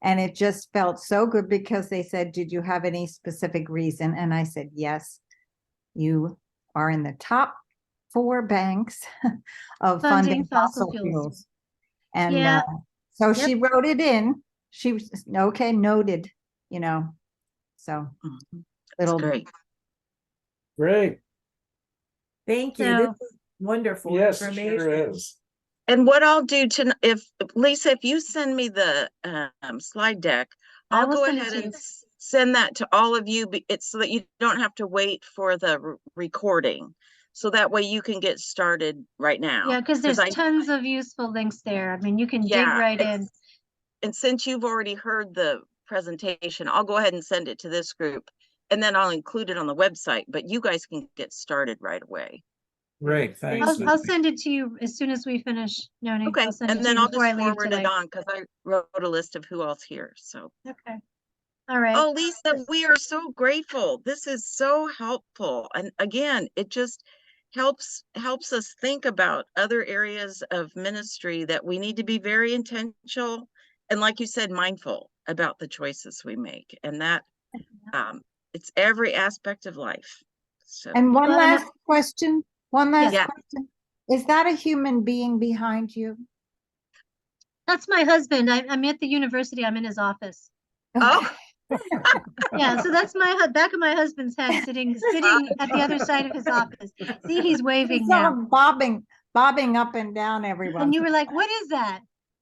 And it just felt so good because they said, did you have any specific reason? And I said, yes, you are in the top 4 banks of funding fossil fuels. And Yeah. so Yep. she wrote it in. She was okay, noted, so Mhm. little Great. Great. Thank you. So- This is wonderful Yes, it information. sure is. And what I'll do if Lisa, if you send me the slide deck, I I'll will go send it ahead to and you. send that to all of you. It's so that you don't have to wait for the recording. So that way you can get started right now. Yeah, because there's I- tons of useful links there. I mean, you can dig Yeah, right in. And since you've already heard the presentation, I'll go ahead and send it to this group and then I'll include it on the website, but you guys can get started right away. Great, thanks. I'll send it to you as soon as we finish, Noni. Okay, I'll send it and to then you I'll before I just leave forward today. it on because I wrote a list of who else here, so. Okay. All right. Oh, Lisa, we are so grateful. This is so helpful. And again, it just helps us think about other areas of ministry that we need to be very intentional and, like you said, mindful about the choices we make. And that it's every aspect of life. So And one Well, and last question, one last Yeah. question. Is that a human being behind you? that's my husband. I'm at the university. I'm in his office. Oh. Yeah, so that's my back of my husband's head sitting at the other side of his office. See, he's waving It's now. all bobbing up and down every And once you in were a like, what is that?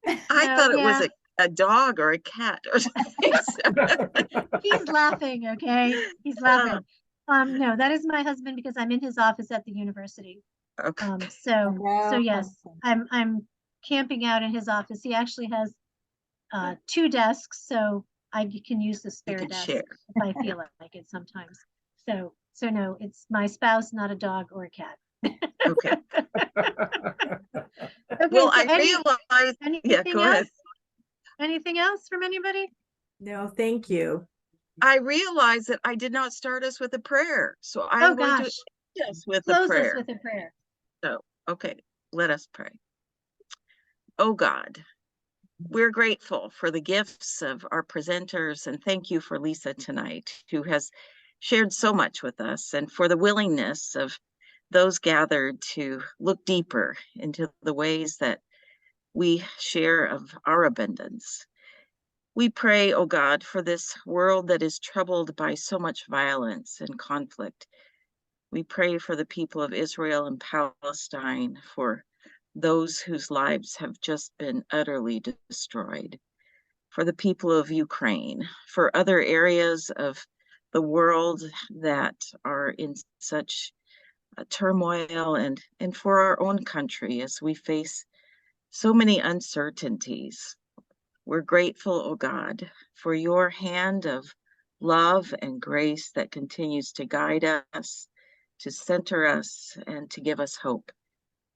I No, thought it yeah. was a dog or a cat or something. So- He's laughing, okay? He's laughing. No, that is my husband because I'm in his office at the university. Okay. So while. yes, I'm camping out in his office. He actually has 2 desks, so I can use the spare can desk share. if I feel like it sometimes. So no, it's my spouse, not a dog or a cat. Okay. Okay, Well, so I realized, yeah, anything go ahead. else? Anything else from anybody? No, thank you. I realized that I did not start us with a prayer. So Oh I'm going to gosh, end us with a close us prayer. with a prayer. So, okay, let us pray. Oh God, we're grateful for the gifts of our presenters, and thank you for Lisa tonight, who has shared so much with us, and for the willingness of those gathered to look deeper into the ways that we share of our abundance. We pray, oh God, for this world that is troubled by so much violence and conflict. We pray for the people of Israel and Palestine, for those whose lives have just been utterly destroyed, for the people of Ukraine, for other areas of the world that are in such turmoil, and for our own country as we face so many uncertainties. We're grateful, oh God, for your hand of love and grace that continues to guide us, to center us, and to give us hope.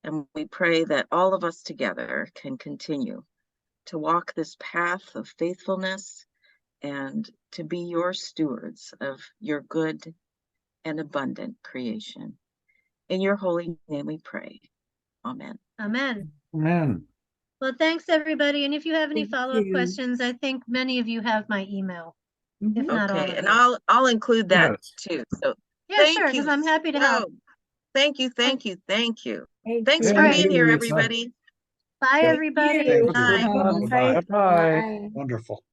And we pray that all of us together can continue to walk this path of faithfulness and to be your stewards of your good and abundant creation. In your holy name we pray. Amen. Amen. Man, Well, thanks everybody. And if you have any Thank follow-up you. questions, I think many of you have my email, if Mhm. not all Okay, of and you. I'll include that Yes. too. So Yeah, thank sure, because you I'm happy to help. so- Thank you, thank you, thank you. Thank Thanks you. for Thank being you, here, Lisa. everybody. Bye, Thank everybody. you. Thank you. Bye. Bye-bye. Bye-bye. Bye. Wonderful.